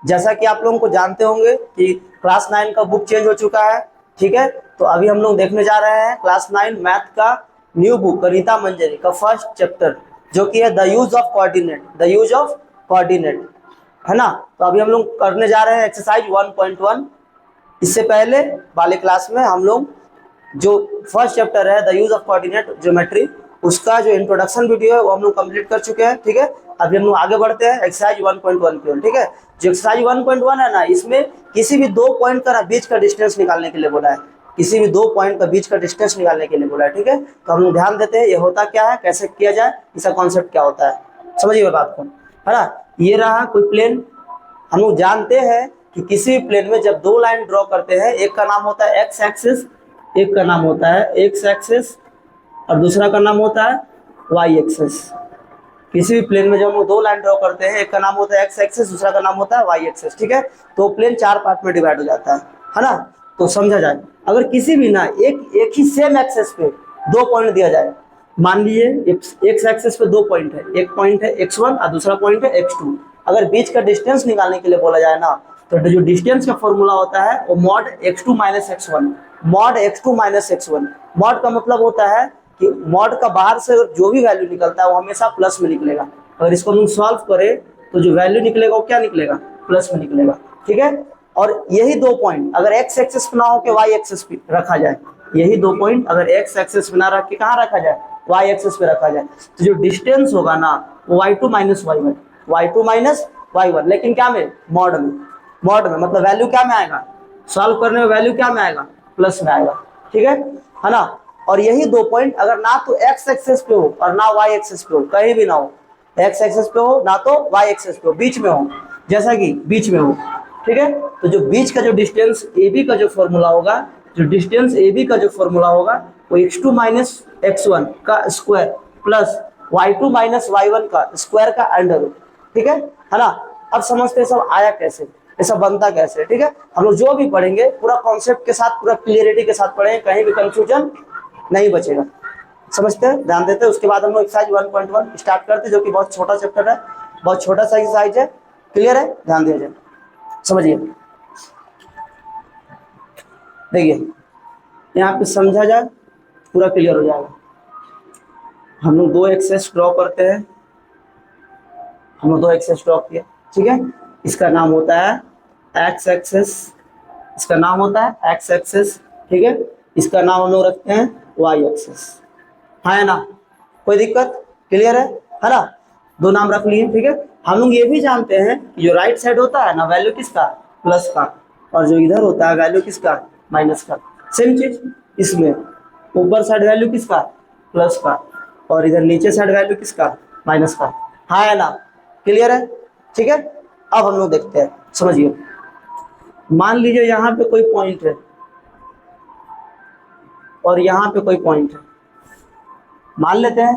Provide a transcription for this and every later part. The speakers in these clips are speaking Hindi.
जैसा कि आप लोगों को जानते होंगे कि क्लास 9 का बुक चेंज हो चुका है, ठीक है। तो अभी हम लोग देखने जा रहे हैं क्लास 9 मैथ का न्यू बुक कविता मंजरी का फर्स्ट चैप्टर, जो कि है the use of coordinate, the use of coordinate, है ना। तो अभी हम लोग करने जा रहे हैं एक्सरसाइज 1.1। इससे पहले वाले क्लास में हम लोग जो फर्स्ट चैप्टर है the use of coordinate geometry, उसका जो इंट्रोडक्शन वीडियो है वो हम लोग कंप्लीट कर चुके हैं, ठीक है। अभी हम लोग आगे बढ़ते हैं एक्सरसाइज 1.1 की ओर, ठीक है। जो एक्सरसाइज 1.1 है ना, इसमें किसी भी दो पॉइंट का बीच का डिस्टेंस निकालने के लिए बोला है, किसी भी दो पॉइंट का बीच का डिस्टेंस निकालने के लिए बोला है, ठीक है। तो हम लोग ध्यान देते हैं ये होता क्या है, कैसे किया जाए, इसका कॉन्सेप्ट क्या होता है, समझिए बात को, है ना। ये रहा कोई प्लेन, हम लोग जानते हैं कि किसी भी प्लेन में जब दो लाइन ड्रॉ करते हैं, एक का नाम होता है एक्स एक्सिस, एक का नाम होता है एक्स एक्सिस और दूसरा का नाम होता है वाई एक्सिस। किसी भी प्लेन में जब हम दो लाइन ड्रॉ करते हैं, एक का नाम होता है एक्स एक्सिस, दूसरा का नाम होता है वाई एक्सिस, ठीक है। तो प्लेन चार पार्ट में डिवाइड हो जाता है ना। तो समझा जाए, अगर किसी भी ना एक ही सेम एक्सिस पे दो पॉइंट दिया जाए, मान लीजिए एक्स एक्सिस पे दो पॉइंट है, एक पॉइंट है x1 और दूसरा पॉइंट है x2। अगर बीच का डिस्टेंस निकालने के लिए बोला जाए ना, तो जो डिस्टेंस का फॉर्मूला होता है वो mod x2 minus x1, mod x2 minus x1। Mod का मतलब होता है कि मॉड का बाहर से जो भी वैल्यू निकलता है वो हमेशा प्लस में निकलेगा। अगर इसको हम सॉल्व करें तो जो वैल्यू निकलेगा वो क्या निकलेगा, प्लस में निकलेगा, ठीक है। और यही दो पॉइंट अगर एक्स एक्सिस पे ना हो के वाई एक्सिस पे रखा जाए, यही दो पॉइंट अगर एक्स एक्सिस पे ना रख के कहाँ रखा जाए, वाई एक्सिस पे रखा जाए, तो जो डिस्टेंस होगा ना वो y2 minus y1, y2 minus y1, लेकिन क्या में, मॉड में, मॉड में मतलब वैल्यू क्या में आएगा, सॉल्व करने में वैल्यू क्या में आएगा, प्लस में आएगा, ठीक है ना। और यही दो पॉइंट अगर ना तो एक्स एक्सिस पे हो और ना वाई एक्सिस पे हो, कहीं भी ना हो, एक्स एक्सिस पे हो ना तो वाई एक्सिस पे हो, बीच में हो, जैसा कि बीच में हो, ठीक है। तो जो बीच का जो डिस्टेंस ए बी का जो फॉर्मूला होगा, जो डिस्टेंस ए बी का जो फॉर्मूला होगा वो x2 माइनस x1 का square plus y2 minus y1 का स्क्वायर का अंडर रूट, ठीक है ना। अब समझते हैं सब आया कैसे, ये सब बनता कैसे, ठीक है। हम लोग जो भी पढ़ेंगे पूरा कॉन्सेप्ट के साथ, पूरा क्लियरिटी के साथ पढ़ेंगे, कहीं भी कंफ्यूजन नहीं बचेगा, समझते हैं, ध्यान देते हैं। उसके बाद हम लोग एक्सरसाइज 1.1 स्टार्ट करते हैं, जो कि बहुत छोटा चैप्टर है, बहुत छोटा सा एक्सरसाइज है, क्लियर है, ध्यान दिया जाए, समझिए। देखिए यहाँ पे समझा जाए पूरा क्लियर हो जाएगा। हम लोग दो एक्सेस ड्रॉ करते हैं, हम लोग दो एक्सेस ड्रॉ किए, ठीक है। इसका नाम होता है एक्स एक्सेस, इसका नाम होता है एक्स एक्सेस, ठीक है। इसका नाम हम लोग रखते हैं वाई एक्सेस, है ना, कोई दिक्कत, क्लियर है ना। दो नाम रख लिए, ठीक है। हम लोग ये भी जानते हैं जो राइट साइड होता है ना वैल्यू किसका, प्लस का, और जो इधर होता है वैल्यू किसका, माइनस का। सेम चीज इसमें ऊपर साइड वैल्यू किसका, प्लस का, और इधर नीचे साइड वैल्यू किसका, माइनस का, है ना, क्लियर है, ठीक है। अब हम लोग देखते हैं, समझिए। मान लीजिए यहाँ पे कोई पॉइंट है और यहाँ पे कोई पॉइंट है, मान लेते हैं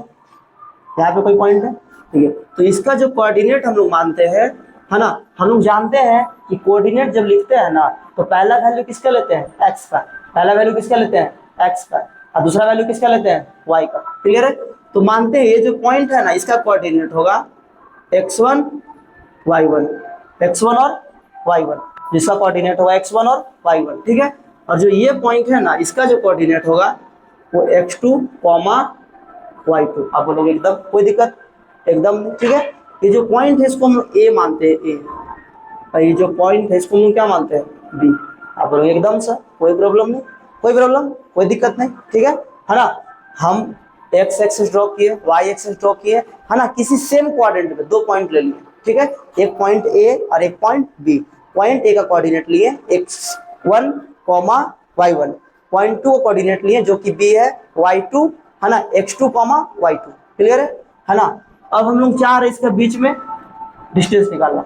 यहाँ पे कोई पॉइंट है, ठीक है। तो इसका जो कोऑर्डिनेट हम लोग मानते हैं, है ना, हम लोग जानते हैं कि कोऑर्डिनेट जब लिखते हैं ना तो पहला वैल्यू किसका लेते हैं, एक्स का, पहला वैल्यू किसका लेते हैं, एक्स का, और दूसरा वैल्यू किसका लेते हैं, वाई का, क्लियर है। तो मानते हैं ये जो पॉइंट है ना इसका कोऑर्डिनेट होगा x1 y1, x1 और y1, जिसका कोऑर्डिनेट होगा x1 और y1, ठीक है। और जो ये पॉइंट है ना इसका जो कोऑर्डिनेट होगा वो x2, y2। आप बोलोगे एकदम कोई दिक्कत, एकदम ठीक है। ये जो पॉइंट है इसको हम ए मानते हैं, ए, और ये जो पॉइंट है इसको हम क्या मानते हैं, बी। आप बोलोगे एकदम सर कोई प्रॉब्लम नहीं, कोई प्रॉब्लम, कोई दिक्कत नहीं, ठीक है ना। हम एक्स एक्सिस ड्रॉ किए, वाई एक्सिस ड्रॉ किए, है ना, किसी सेम कोऑर्डिनेट पे दो पॉइंट ले लिए, ठीक है। एक पॉइंट ए और एक पॉइंट बी। पॉइंट ए का कोऑर्डिनेट लिए x1, y1, पॉइंट 2 का कोऑर्डिनेट लिए जो कि बी है y2, है ना, x2, y2, क्लियर है ना। अब हम लोग चाह रहे हैं इसका बीच में डिस्टेंस निकालना,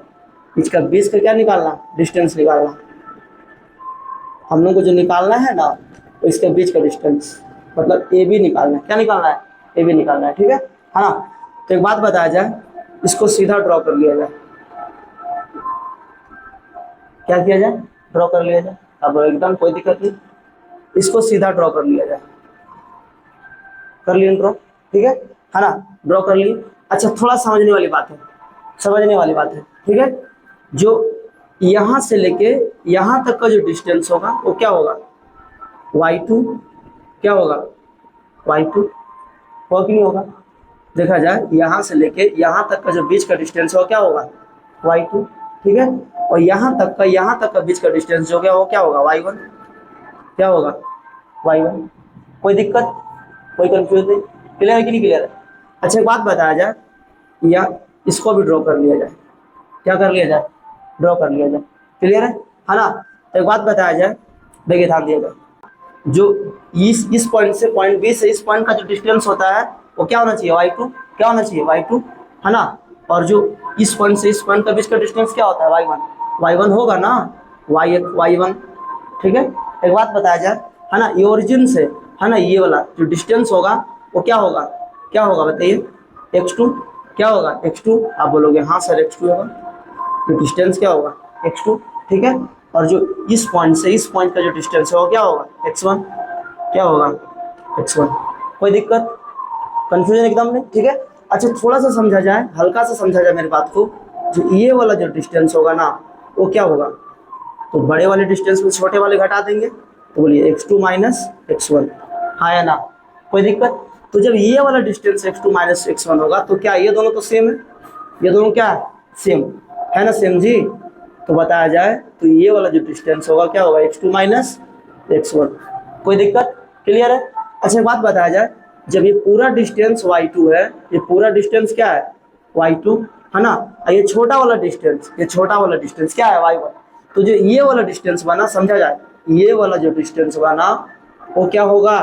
इसका बीच का क्या निकालना, डिस्टेंस निकालना। हम लोग को जो निकालना है ना तो इसके बीच का डिस्टेंस मतलब ए बी निकालना है, क्या निकालना है, ए बी निकालना है, ठीक है ना। तो एक बात बताया जाए, इसको सीधा ड्रॉ कर लिया जाए, क्या किया जाए, ड्रॉ कर लिया जाए। अब एकदम कोई दिक्कत नहीं, इसको सीधा ड्रॉ कर लिया जाए, कर लिए ड्रॉ, ठीक है ना, ड्रॉ कर लिए। अच्छा थोड़ा समझने वाली बात है, समझने वाली बात है, ठीक है। जो यहाँ से लेके यहाँ तक का जो डिस्टेंस होगा वो क्या होगा, y2 क्या होगा, y2 होगा कि नहीं होगा। देखा जाए यहाँ से लेके यहाँ तक का जो बीच का डिस्टेंस होगा क्या होगा, y2, ठीक है। और यहाँ तक का बीच का डिस्टेंस जो गया वो क्या होगा, y1, क्या होगा, y1। कोई दिक्कत, कोई कंफ्यूज नहीं, क्लियर है कि नहीं क्लियर है। अच्छा एक बात बताया जाए, या इसको भी ड्रॉ कर लिया जाए, क्या कर लिया जाए, ड्रॉ कर लिया जाए, क्लियर है ना। तो एक बात बताया जाए, देखिए ध्यान दिएगा, जो इस पॉइंट से पॉइंट बी से इस पॉइंट का जो डिस्टेंस होता है वो क्या होना चाहिए, y2, क्या होना चाहिए, y2, है ना। और जो इस पॉइंट से इस पॉइंट का बीच का डिस्टेंस क्या होता है, y1 होगा ना, y1, ठीक है। एक बात बताया जाए, है ना, ये ओरिजिन से, है ना, ये वाला जो डिस्टेंस होगा वो क्या होगा, क्या होगा बताइए, x2, क्या होगा, x2। आप बोलोगे हाँ सर x2 होगा, तो डिस्टेंस क्या होगा, x2, ठीक है। और जो इस पॉइंट से इस पॉइंट का जो डिस्टेंस है वो क्या होगा, x1, क्या होगा, x1। कोई दिक्कत, कंफ्यूजन एकदम नहीं, ठीक है। अच्छा थोड़ा सा समझा जाए, हल्का सा समझा जाए मेरी बात को, जो ये वाला जो डिस्टेंस होगा ना वो क्या होगा, तो बड़े वाले डिस्टेंस में छोटे वाले घटा देंगे, तो बोलिए x2 माइनस x1, हाँ या ना, कोई दिक्कत। तो जब ये वाला डिस्टेंस x2 माइनस x1 होगा तो क्या ये दोनों तो सेम है, ये दोनों क्या है, सेम है ना, सेम जी। तो बताया जाए तो ये वाला जो डिस्टेंस होगा क्या होगा, x2 माइनस x1, कोई दिक्कत, क्लियर है। अच्छा एक बात बताया जाए, जब ये पूरा डिस्टेंस y2 है, ये पूरा डिस्टेंस क्या है, y2, है ना, और ये छोटा वाला डिस्टेंस क्या है, y1। तो जो ये वाला डिस्टेंस बना, समझा जाए, ये वाला जो डिस्टेंस बना वो क्या होगा,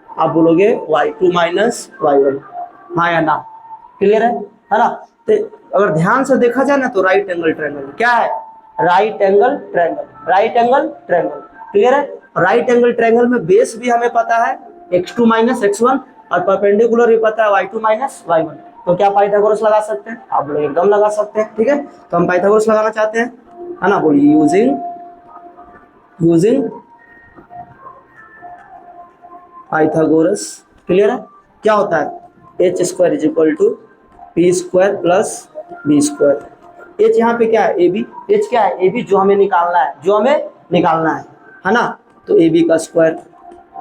आप बोलोगे y2 माइनस y1, हाँ या ना, क्लियर है ना। तो अगर ध्यान से देखा जाए ना तो राइट एंगल ट्रायंगल क्या है, राइट एंगल ट्रायंगल, क्लियर है। राइट एंगल ट्रायंगल में बेस भी हमें पता है x2 माइनस x1, और परपेंडिकुलर भी पता है y2 माइनस y1। तो क्या पाइथागोरस लगा सकते हैं, आप लोग एकदम लगा सकते हैं, ठीक है। तो हम पाइथागोरस लगाना चाहते हैं, है ना, बोलिए यूजिंग पाइथागोरस, क्लियर है। क्या होता है, h square is equal to P square plus B square. h यहाँ पे क्या है, ab, h क्या है, ab, जो हमें निकालना है ना। तो ab का square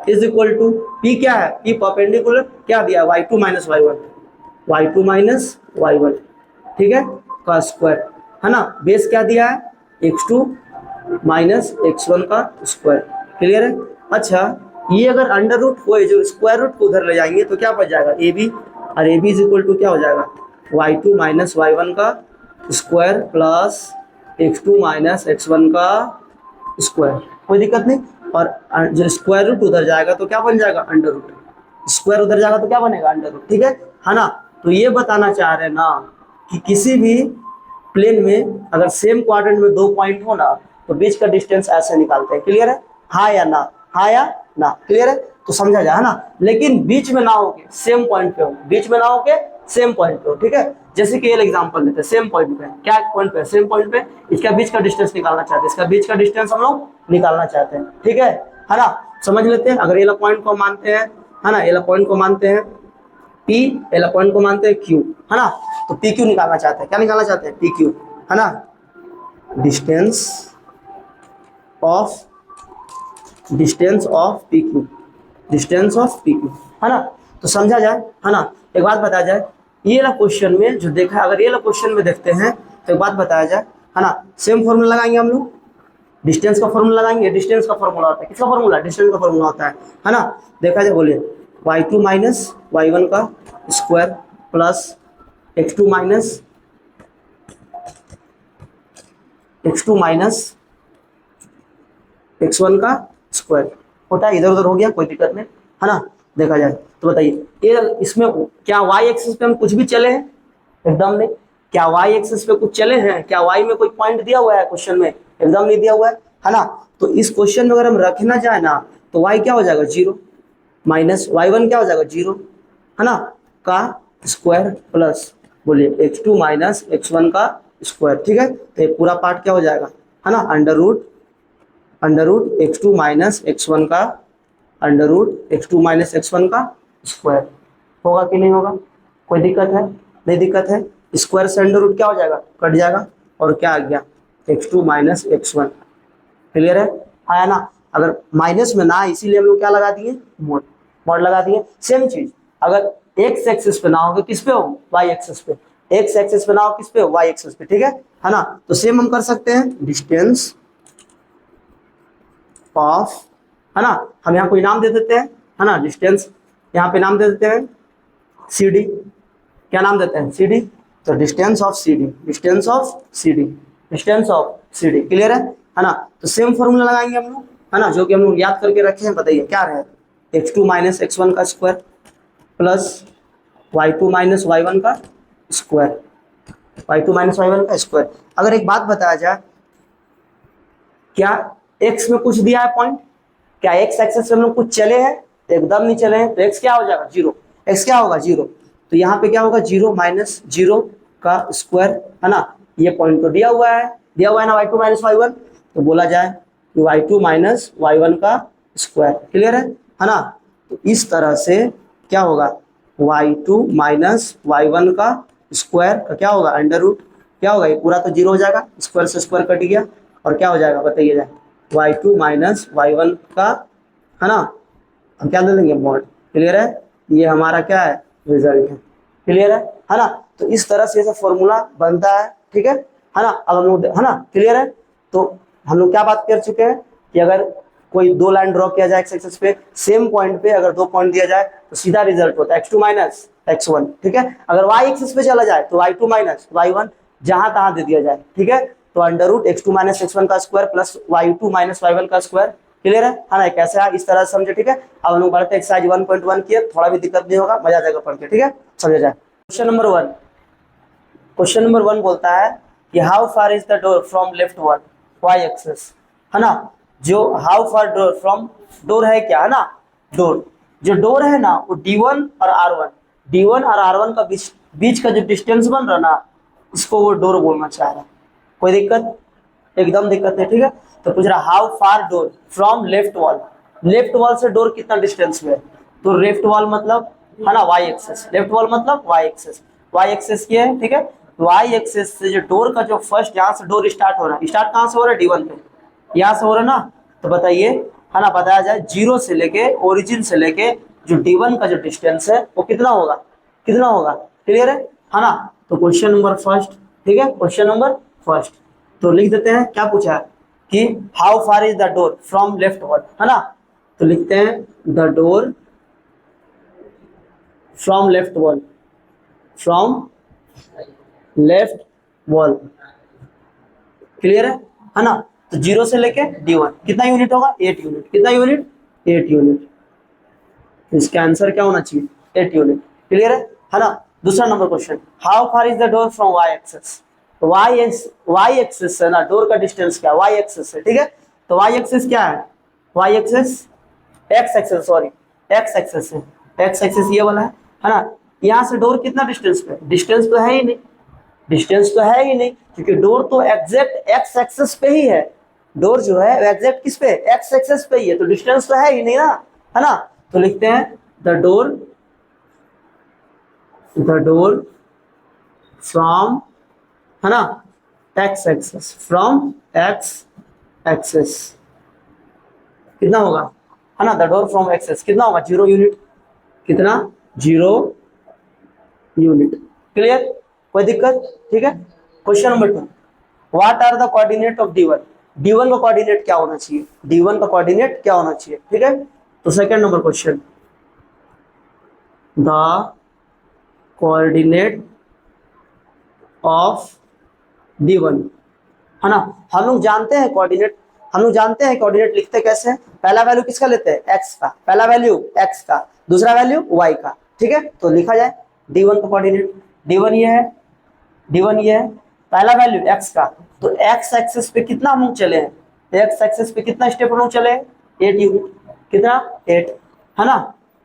is equal to p क्या है, p परपेंडिकुलर क्या दिया, y2 माइनस y1, ठीक है, का स्क्वायर, है ना। बेस क्या दिया है, x2 माइनस x1 का स्क्वायर, क्लियर है। अच्छा ये अगर अंडर रूट हो, जो स्क्वायर रूट को उधर ले जाएंगे तो क्या बच जाएगा, ab, और ab इज इक्वल टू क्या हो जाएगा, y2 माइनस y1 का square plus x2 minus x1 का स्क्वायर, कोई दिक्कत नहीं। और जो स्क्वायर रूट उधर जाएगा तो क्या बन जाएगा, अंडर रूट, स्क्वायर उधर जाएगा तो क्या बनेगा, अंडर रूट, ठीक है ना। तो ये बताना चाह रहे हैं ना कि किसी भी प्लेन में अगर सेम क्वाड्रेंट में दो पॉइंट हो ना तो बीच का डिस्टेंस ऐसे निकालते हैं, क्लियर है, हाँ या ना, क्लियर है। तो समझा जाए, है ना, लेकिन बीच में ना होके सेम पॉइंट पे हो, सेम पॉइंट पे हो, ठीक है। जैसे कि ये एग्जांपल लेते हैं, सेम पॉइंट पे, क्या पॉइंट पे, सेम पॉइंट पे, इसका बीच का डिस्टेंस निकालना चाहते हैं, इसका बीच का डिस्टेंस हम लोग निकालना चाहते हैं, ठीक है ना। समझ लेते हैं, अगर ये पॉइंट को मानते हैं, है ना, ये पॉइंट को मानते हैं P, ये पॉइंट को मानते हैं Q, है ना। तो PQ निकालना चाहते हैं, क्या निकालना चाहते हैं, PQ, है ना, डिस्टेंस ऑफ PQ, है ना। तो समझा जाए, है ना। एक बात बताया जाए, ये वाला क्वेश्चन में जो देखा, अगर ये वाला क्वेश्चन में देखते हैं तो एक बात बताया जाए, है ना, सेम फॉर्मूला लगाएंगे हम लोग, डिस्टेंस का फॉर्मूला लगाएंगे, डिस्टेंस का फॉर्मूला होता है, किसका फॉर्मूला, डिस्टेंस का फॉर्मूला होता है ना। देखा जाए, बोलिए y2 माइनस y1 का square plus x2 minus x1 का स्क्वायर होता है, इधर उधर हो गया, कोई दिक्कत नहीं, है ना। देखा जाए तो बताइए, ये इसमें क्या y एक्सिस पे हम कुछ भी चले हैं, एकदम नहीं। क्या y एक्सिस पे कुछ चले हैं, क्या y में कोई पॉइंट दिया हुआ है क्वेश्चन में, एकदम नहीं दिया हुआ है ना। तो इस क्वेश्चन में अगर हम रखना चाहे ना तो y क्या हो जाएगा, 0 माइनस y1 क्या हो जाएगा, 0, है ना, का स्क्वायर प्लस बोलिए x2 माइनस x1 का स्क्वायर, ठीक है। तो ये पूरा पार्ट क्या हो जाएगा, है ना, under root x2 minus x1 का स्क्वायर, होगा कि नहीं होगा, कोई दिक्कत है, नहीं दिक्कत है। स्क्वायर से अंडर रूट क्या हो जाएगा, कट जाएगा, और क्या आ गया, x2 माइनस x1। क्लियर है, आया ना। अगर माइनस में ना इसीलिए हम लोग क्या लगा दिए, मोड, मोड लगा दिए। सेम चीज अगर x एक्सिस पे ना हो किस पे हो, y एक्सिस पे, x एक्सिस पे ना हो किस पे हो, y एक्सिस पे, ठीक है ना। तो सेम हम कर सकते हैं डिस्टेंस ऑफ, है ना, हम यहाँ कोई नाम दे देते हैं, है ना, डिस्टेंस यहाँ पे नाम दे देते हैं CD, क्या नाम देते हैं, CD। तो distance of CD, distance of CD, distance of CD, clear है ना। तो सेम फॉर्मूला लगाएंगे हम लोग, है ना, जो कि हम लोग याद करके रखे हैं। बताइए क्या रहे, x2 माइनस x1 का square plus y2 minus y1 का स्क्वायर, y2 माइनस y1 का स्क्वायर। अगर एक बात बताया जाए, क्या x में कुछ दिया है पॉइंट, क्या x एक्सिस पे हम लोग कुछ चले हैं, एकदम नहीं चले हैं, तो x क्या हो जाएगा, जीरो, x क्या होगा, जीरो। तो यहाँ पे क्या होगा, जीरो माइनस जीरो का स्क्वायर, है ना। ये पॉइंट तो दिया हुआ है ना y2 माइनस y1, तो बोला जाए कि y2 माइनस y1 का स्क्वायर, क्लियर है ना। तो इस तरह से क्या होगा, y2 माइनस y1 का स्क्वायर का क्या होगा, अंडर रूट, क्या होगा, ये पूरा तो जीरो हो जाएगा, स्क्वायर से स्क्वायर कट गया, और क्या हो जाएगा बताइए जाए, y2 माइनस y1 का, है ना, हम क्या दे देंगे, मॉड। क्लियर है, ये हमारा क्या है, रिजल्ट है। क्लियर है ना। तो इस तरह से फॉर्मूला बनता है, ठीक है ना। अब हम लोग, है ना, क्लियर है। तो हम लोग क्या बात कर चुके हैं कि अगर कोई दो लाइन ड्रॉ किया जाए एक्स एक्सिस पे, सेम पॉइंट पे अगर दो पॉइंट दिया जाए तो सीधा रिजल्ट होता है x2 माइनस x1, ठीक है। अगर y एक्सिस पे चला जाए तो y2 माइनस y1 जहां तहां दे दिया जाए, ठीक है। तो under root x2 minus x1 का square plus y2 minus y1 का स्क्वायर, क्लियर है ना। कैसे है, इस तरह से समझे, ठीक है। अब हम लोग बढ़ते हैं एक्सरसाइज 1.1 की, थोड़ा भी दिक्कत नहीं होगा, मजा आ जाएगा पढ़ के, ठीक है, समझा जाए। क्वेश्चन नंबर 1, क्वेश्चन नंबर 1 बोलता है कि how far is the door from left wall, y axis, है ना। जो how far door from, door है क्या, है ना, डोर, जो डोर है ना वो D1 और R1, D1 और R1 का बीच का जो डिस्टेंस बन रहा ना, इसको वो डोर बोलना चाह रहा है। कोई दिक्कत, एकदम दिक्कत नहीं, ठीक है। तो पूछ रहा how far door from left wall, left wall से डोर कितना डिस्टेंस में है। तो लेफ्ट वॉल मतलब, है ना, वाई एक्सेस, लेफ्ट वॉल मतलब वाई एक्सेस, वाई एक्सेस की है, ठीक है। वाई एक्सेस से जो डोर का जो फर्स्ट यहाँ से डोर स्टार्ट हो रहा है, स्टार्ट कहाँ से हो रहा है, D1 पे, यहाँ से हो रहा है ना। तो बताइए, है ना, बताया जाए जीरो से लेके, ओरिजिन से लेके जो D1 का जो डिस्टेंस है वो कितना होगा, कितना होगा, क्लियर है ना। तो क्वेश्चन नंबर फर्स्ट, ठीक है, क्वेश्चन नंबर फर्स्ट, तो लिख देते हैं क्या पूछा है कि how far is the door from left wall, है ना। तो लिखते हैं the door from left wall, from left wall, clear है ना। तो जीरो से लेके D1 कितना यूनिट होगा, 8 यूनिट, कितना यूनिट, 8 यूनिट। इसका आंसर क्या होना चाहिए, 8 यूनिट, क्लियर है ना। दूसरा number question, how far is the door from Y axis, Y axis है ना, डोर का डिस्टेंस क्या, वाई एक्सेस है, ठीक है। तो वाई एक्सेस क्या है, Y axis, X axis, sorry X axis है, एक्स एक्सेस ये वाला है ना। यहाँ से डोर कितना डिस्टेंस पे, डिस्टेंस तो है ही नहीं, डिस्टेंस तो है ही नहीं, क्योंकि डोर तो एग्जैक्ट एक्स एक्सेस पे ही है, डोर जो है एग्जैक्ट किस पे, एक्स एक्सेस पे ही है, तो डिस्टेंस तो है ही नहीं ना, है ना। तो लिखते हैं द डोर फ्रॉम, है ना, X axis, from X axis कितना होगा, है ना, द डोर फ्रॉम एक्सेस कितना होगा, 0 यूनिट, कितना, 0 यूनिट, क्लियर, कोई दिक्कत, ठीक है। Question number 2, what are the coordinate of D1, D1 का कोऑर्डिनेट क्या होना चाहिए, D1 का कोऑर्डिनेट क्या होना चाहिए, ठीक है। तो second number question, the coordinate of D1, है ना। हम लोग जानते हैं कोऑर्डिनेट, हम लोग जानते हैं कोऑर्डिनेट लिखते कैसे हैं, पहला वैल्यू किसका लेते हैं, x का, पहला वैल्यू x का, दूसरा वैल्यू y का, ठीक है। तो लिखा जाए D1 का कोऑर्डिनेट, D1 ये है, D1 ये है, पहला वैल्यू x का, तो x एक्सिस पे कितना हम लोग चले हैं, x एक्सिस पे कितना स्टेप हम लोग चले हैं, 8 यूनिट, कितना, 8, है ना।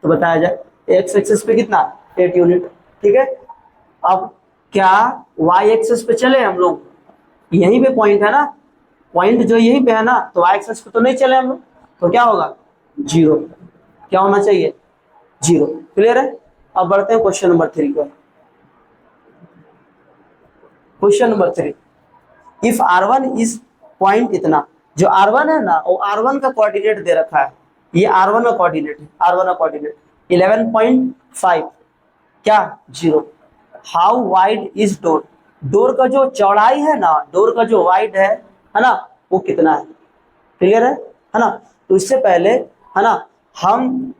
तो बताया जाए x एक्सिस पे कितना, 8 यूनिट, ठीक है। अब क्या y एक्सिस पे चले हम लोग, यहीं पे पॉइंट है ना, पॉइंट जो यहीं पे है ना, तो y एक्सिस पे तो नहीं चले हम लोग, तो क्या होगा, 0, क्या होना चाहिए, 0, क्लियर है। अब बढ़ते हैं क्वेश्चन नंबर 3 पर, question number 3, if R1 is point इतना, जो R1 है ना वो R1 का कोऑर्डिनेट दे रखा है, ये R1 का कोऑर्डिनेट है, R1 का कोऑर्डिनेट 11.5 क्या 0। How wide is door, door का जो चौड़ाई है ना, डोर का जो वाइड है ना, वो कितना है, क्लियर है ना। तो इससे पहले है ना हम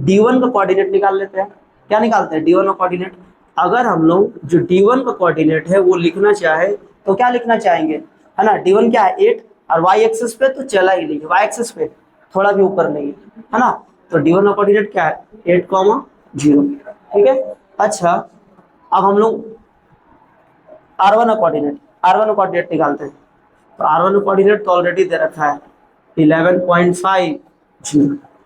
D1 का कोऑर्डिनेट निकाल लेते हैं। क्या निकालते हैं, D1 का कोऑर्डिनेट। अगर हम लोग जो D1 का कोऑर्डिनेट है वो लिखना चाहे तो क्या लिखना चाहेंगे, है ना। D1 क्या है 8, और y एक्सिस पे तो चला ही नहीं, y एक्सिस पे थोड़ा भी ऊपर नहीं है ना। तो D1 का कोऑर्डिनेट क्या है 8,0, ठीक है। अच्छा अब हम लोग R1 का कोऑर्डिनेट निकालते हैं। तो R1 का कोऑर्डिनेट तो ऑलरेडी दे रखा है 11.5,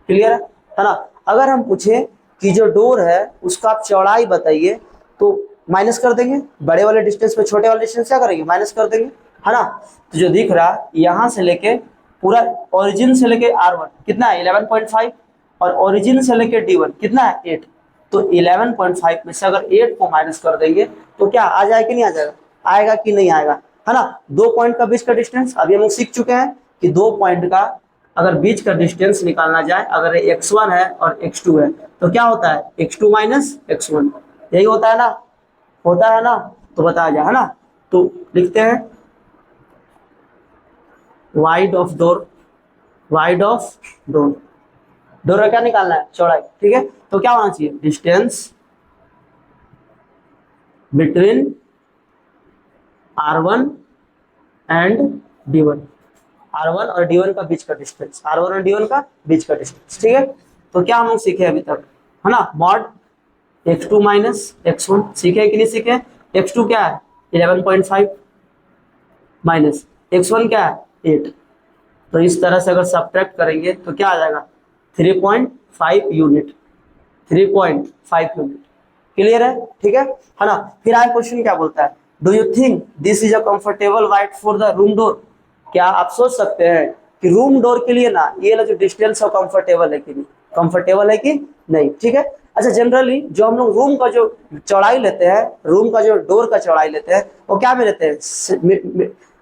क्लियर है ना। अगर हम पूछे कि जो डोर है उसका आप चौड़ाई बताइए तो माइनस कर देंगे, बड़े वाले डिस्टेंस पे छोटे वाले डिस्टेंस क्या करेंगे, माइनस कर देंगे, है ना। तो जो दिख रहा यहाँ से लेके पूरा ओरिजिन से लेके R1 कितना है 11.5, और ओरिजिन से लेके D1 कितना है 8। तो 11.5 में से अगर 8 को माइनस कर देंगे तो क्या आ जाएगा कि नहीं आ जाएगा, आएगा कि नहीं आएगा, है ना। 2 पॉइंट का बीच का डिस्टेंस अभी हम लोग सीख चुके हैं कि 2 पॉइंट का अगर बीच का डिस्टेंस निकालना जाए, अगर x1 है और x2 है तो क्या होता है x2 माइनस x1, यही होता है ना। तो बताया जाए, है ना। तो लिखते हैं वाइड ऑफ डोर, डोर का क्या निकालना है चौड़ाई, ठीक है। तो क्या होना चाहिए, distance between R1 and D1, R1 और D1 का बीच का डिस्टेंस, R1 और D1 का बीच का डिस्टेंस, ठीक है। तो क्या हम लोग सीखे अभी तक, है ना, मॉड x2 माइनस x1 सीखे कि नहीं सीखे। x2 क्या है 11.5 माइनस x1 क्या है 8। तो इस तरह से अगर सब्ट्रैक्ट करेंगे तो क्या आ जाएगा 3.5 यूनिट, 3.5 यूनिट, क्लियर है, ठीक है ना। फिर आगे क्वेश्चन क्या बोलता है, do you think this is a comfortable wide for the room door, क्या आप सोच सकते हैं कि रूम डोर के लिए ना ये जो डिस्टेंस है कंफर्टेबल है कि नहीं, कंफर्टेबल है कि नहीं, ठीक है। अच्छा जनरली जो हम लोग रूम का जो चौड़ाई लेते हैं, रूम का जो डोर का चौड़ाई लेते हैं वो क्या में लेते हैं,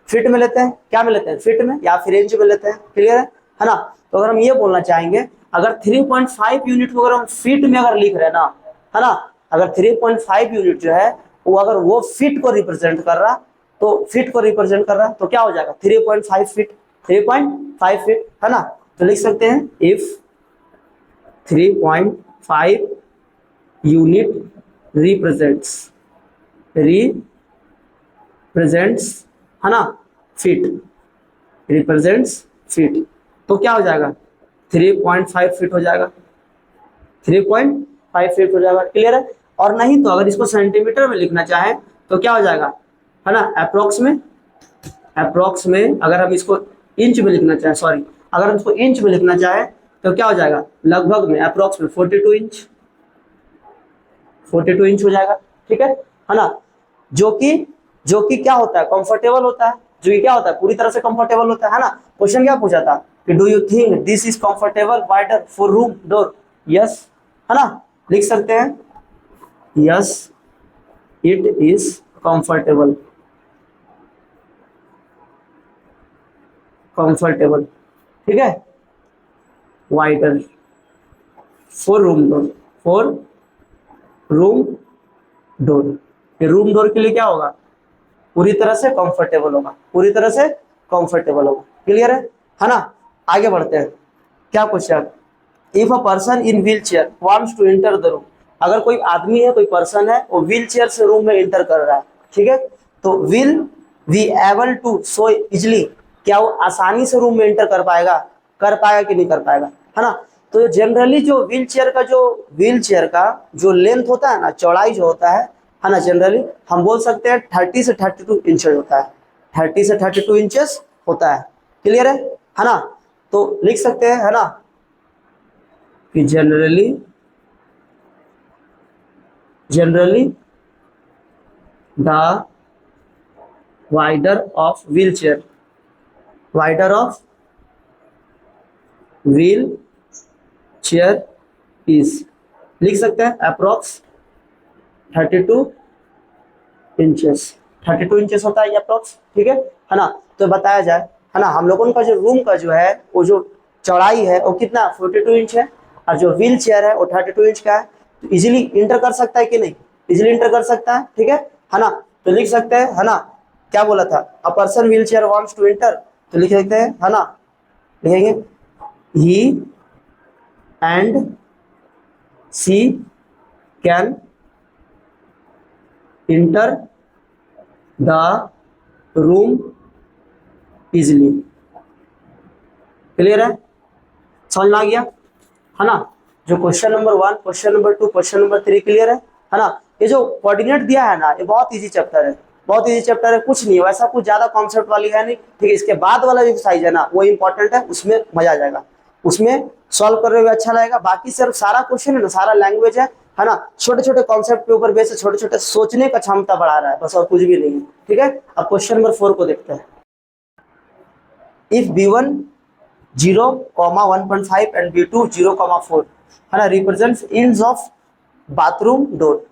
फीट में लेते हैं, क्या में लेते हैं फीट में या फिर इंच में लेते हैं, क्लियर है ना। तो अगर हम ये बोलना चाहेंगे अगर 3.5 यूनिट को अगर हम फीट में अगर लिख रहे हैं ना, है ना, अगर 3.5 यूनिट जो है वो अगर वो फीट को रिप्रेजेंट कर रहा तो क्या हो जाएगा 3.5 फीट, 3.5 फीट, है ना। तो लिख सकते हैं इफ 3.5 यूनिट रिप्रेजेंट्स, है ना, फीट, रिप्रेजेंट्स फीट, तो क्या हो जाएगा 3.5 फीट हो जाएगा, 3.5 फीट हो जाएगा, क्लियर है। और नहीं तो अगर इसको सेंटीमीटर में लिखना चाहे तो क्या हो जाएगा, है ना, अप्रोक्स में अगर हम इसको इंच में लिखना चाहे, सॉरी अगर हम इसको इंच में लिखना चाहे तो क्या हो जाएगा लगभग में अप्रोक्स में 42 इंच हो जाएगा, ठीक है ना। जो कि क्या होता है कंफर्टेबल होता है, जो कि क्या होता है पूरी तरह से कंफर्टेबल होता है ना। क्वेश्चन क्या पूछा था कि do you think this is comfortable wider for room door, yes, है ना, लिख सकते हैं यस इट इज कंफर्टेबल, ठीक है, वाइडर फॉर रूम डोर, ये रूम डोर के लिए क्या होगा पूरी तरह से कंफर्टेबल होगा, क्लियर है ना। आगे बढ़ते हैं, क्या question, if a person in wheelchair wants to enter the room, अगर कोई आदमी है, कोई पर्सन है वो व्हील चेयर से रूम में एंटर कर रहा है, ठीक है। तो will we able to so easily, क्या वो आसानी से रूम में एंटर कर पाएगा कि नहीं कर पाएगा, है ना। तो जनरली जो व्हील चेयर का जो लेंथ होता है ना, चौड़ाई जो होता है ना, जनरली हम बोल सकते हैं 30 से 32 इंचेस होता है, 30 से 32 इंचेस होता है, क्लियर है ना। तो लिख सकते हैं, है ना, कि generally the wider of wheel chair is, लिख सकते हैं अप्रोक्स 32 इंचेस, 32 इंचेस होता है अप्रोक्स, ठीक है ना। तो बताया जाए है ना, हम लोगों का जो रूम का जो है वो जो चौड़ाई है वो कितना 42 इंच है, और जो व्हील चेयर है वो 32 इंच का है। तो इजीली इंटर कर सकता है कि नहीं, इजीली इंटर कर सकता है, ठीक है ना। तो लिख सकते हैं है ना, क्या बोला था, a person wheelchair wants to enter, तो लिख सकते हैं है ना, लिखेंगे ही and she can enter the room easily. Clear है, समझ में आ गया है ना। जो question number 1, question number 2, question number 3 clear है ना। ये जो कोऑर्डिनेट दिया है ना, ये बहुत इजी चैप्टर है, बहुत इजी चैप्टर है, कुछ नहीं वैसा कुछ ज्यादा कॉन्सेप्ट वाली है नहीं, ठीक है। इसके बाद वाला जो एक्सरसाइज है ना वो इंपॉर्टेंट है, उसमें मजा आ जाएगा, उसमें सॉल्व करने में अच्छा लगेगा। बाकी सिर्फ सारा क्वेश्चन है ना, सारा लैंग्वेज है ना, छोटे छोटे कॉन्सेप्ट के ऊपर बेस, छोटे छोटे सोचने का क्षमता बढ़ा रहा है, बस और कुछ भी नहीं है, ठीक है। अब क्वेश्चन नंबर 4 को देखते हैं। इफ B1 0,1.5 एंड B2 0,4 है ना, represents ends of bathroom door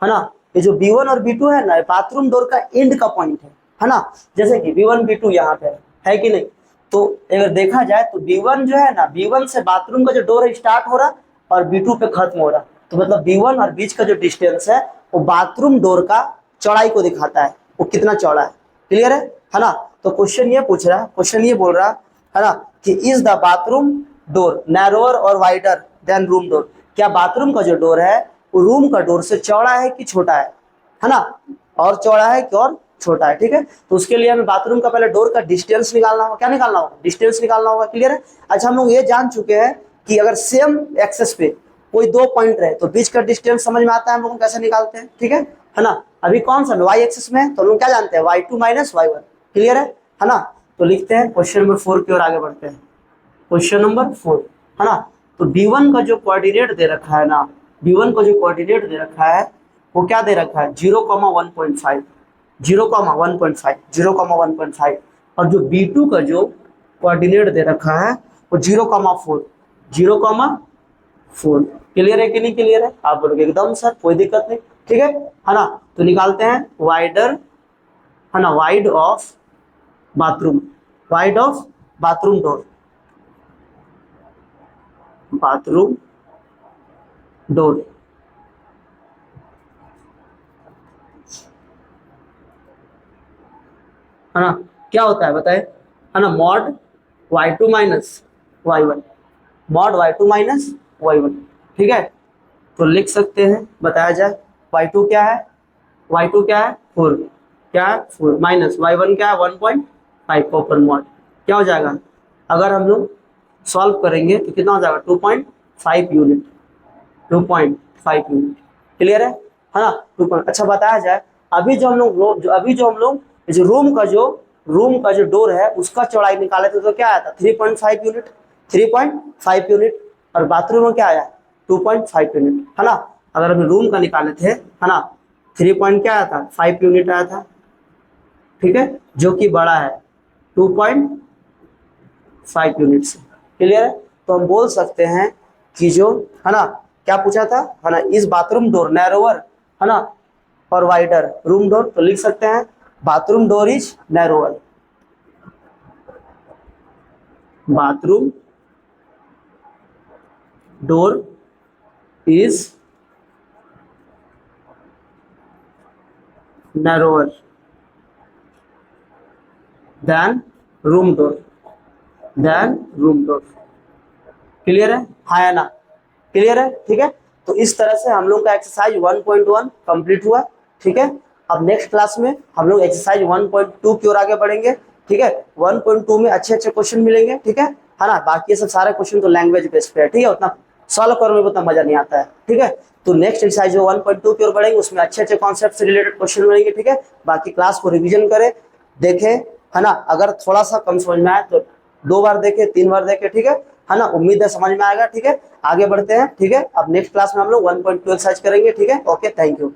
है ना। ये जो B1 और B2 है ना, बाथरूम डोर का एंड का पॉइंट है ना। जैसे कि B1 B2 यहाँ पे है कि नहीं, तो अगर देखा जाए तो B1 जो है ना, B1 से बाथरूम का जो डोर है स्टार्ट हो रहा और B2 पे खत्म हो रहा, तो मतलब B1 और बीच का जो डिस्टेंस है वो बाथरूम डोर का चौड़ाई को दिखाता है, वो कितना चौड़ा है। क्लियर है ना। तो क्वेश्चन ये पूछ रहा, क्वेश्चन ये बोल रहा है ना कि is the bathroom door narrower और वाइडर देन रूम डोर, क्या बाथरूम का जो डोर है वो रूम का डोर से चौड़ा है कि छोटा है ना, और चौड़ा है कि और छोटा है, ठीक है। तो उसके लिए हमें बाथरूम का पहले डोर का डिस्टेंस निकालना होगा, क्या निकालना होगा, डिस्टेंस निकालना होगा। क्लियर है। अच्छा, हम लोग ये जान चुके हैं कि अगर सेम एक्सेस पे कोई दो पॉइंट रहे तो बीच का डिस्टेंस समझ में आता है हम लोग कैसे निकालते हैं, ठीक है ना। अभी कौन सा वाई एक्सेस में, तो हम लोग क्या जानते हैं y2 माइनस y1। क्लियर है ना। तो लिखते हैं क्वेश्चन नंबर 4 की ओर आगे बढ़ते हैं। क्वेश्चन नंबर 4 है ना, तो B1 का जो कोऑर्डिनेट दे रखा है ना, B1 का जो कोऑर्डिनेट दे रखा है वो क्या दे रखा है 0,1.5, 0,1.5, 0,1.5, और जो B2 का जो कोऑर्डिनेट दे रखा है वो 0,4, 0,4। क्लियर है कि नहीं क्लियर है, आप बोलोगे एकदम सर कोई दिक्कत नहीं, ठीक है ना। तो निकालते हैं वाइडर है ना, wide of bathroom, wide of bathroom door, bathroom door है ना, क्या होता है बताए है ना, mod y2 minus y1, mod y2 minus y1, ठीक है। तो लिख सकते हैं, बताया जाए y2 क्या है, y2 क्या है 4, क्या है 4, माइनस y1 क्या है 1.5 ओपन मॉड, क्या हो जाएगा अगर हम लोग सॉल्व करेंगे तो कितना हो जाएगा 2.5 यूनिट, 2.5 यूनिट। क्लियर है ना। 2. अच्छा बताया जाए अभी जो हम लोग जो रूम का जो डोर है उसका चौड़ाई निकाले थे तो क्या आया था 3.5 यूनिट, 3.5 यूनिट, और बाथरूम में क्या आया 2.5 यूनिट है ना। अगर हम रूम का निकाले थे है ना 3 क्या आया था 5 यूनिट आया था, ठीक है, जो कि बड़ा है 2.5 यूनिट से। क्लियर है। तो हम बोल सकते हैं कि जो है ना, क्या पूछा था है ना, इस बाथरूम डोर नैरोअर है ना और वाइडर रूम डोर, तो लिख सकते हैं bathroom door is narrower, bathroom door is narrower than room door, clear है, हाँ या ना, क्लियर है, ठीक है। तो इस तरह से हम लोग का एक्सरसाइज 1.1 कंप्लीट हुआ, ठीक है। अब नेक्स्ट क्लास में हम लोग एक्सरसाइज 1.2 की ओर आगे बढ़ेंगे, ठीक है। 1.2 में अच्छे अच्छे क्वेश्चन मिलेंगे, ठीक है ना। बाकी ये सब सारे क्वेश्चन तो लैंग्वेज बेस्ड पे है, ठीक है, उतना सॉल्व करने में उतना मजा नहीं आता है, ठीक है। तो नेक्स्ट एक्सरसाइज जो 1.2 की ओर बढ़ेंगे उसमें अच्छे अच्छे कॉन्सेप्ट से रिलेटेड क्वेश्चन मिलेंगे, ठीक है। बाकी क्लास को रिवीजन करें, देखें है ना, अगर थोड़ा सा कम समझ में आए तो 2 बार देखे, 3 बार देखे, ठीक है ना। उम्मीद है समझ में आएगा, ठीक है। आगे बढ़ते हैं, ठीक है। अब नेक्स्ट क्लास में हम लोग 1.2 एक्सरसाइज करेंगे, ठीक है। Okay, thank you.